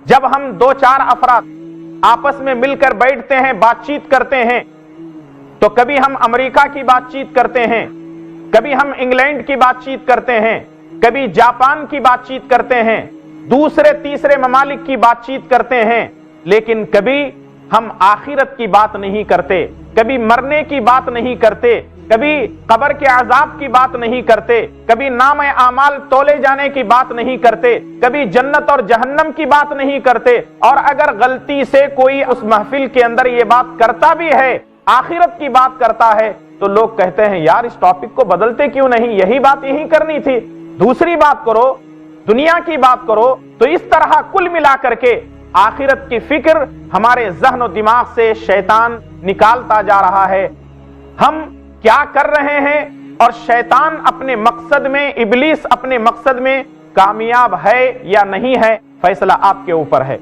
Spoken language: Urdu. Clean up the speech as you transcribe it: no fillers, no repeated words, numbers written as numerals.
جب ہم دو چار افراد آپس میں مل کر بیٹھتے ہیں، بات چیت کرتے ہیں، تو کبھی ہم امریکہ کی بات چیت کرتے ہیں، کبھی ہم انگلینڈ کی بات چیت کرتے ہیں، کبھی جاپان کی بات چیت کرتے ہیں، دوسرے تیسرے ممالک کی بات چیت کرتے ہیں، لیکن کبھی ہم آخرت کی بات نہیں کرتے، کبھی مرنے کی بات نہیں کرتے، کبھی قبر کے عذاب کی بات نہیں کرتے، کبھی نام اعمال تولے جانے کی بات نہیں کرتے، کبھی جنت اور جہنم کی بات نہیں کرتے، اور اگر غلطی سے کوئی اس محفل کے اندر یہ بات کرتا بھی ہے، آخرت کی بات کرتا ہے، تو لوگ کہتے ہیں یار اس ٹاپک کو بدلتے کیوں نہیں، یہی بات یہی کرنی تھی، دوسری بات کرو، دنیا کی بات کرو۔ تو اس طرح کل ملا کر کے آخرت کی فکر ہمارے ذہن و دماغ سے شیطان نکالتا جا رہا ہے۔ ہم کیا کر رہے ہیں اور شیطان اپنے مقصد میں، ابلیس اپنے مقصد میں کامیاب ہے یا نہیں ہے، فیصلہ آپ کے اوپر ہے۔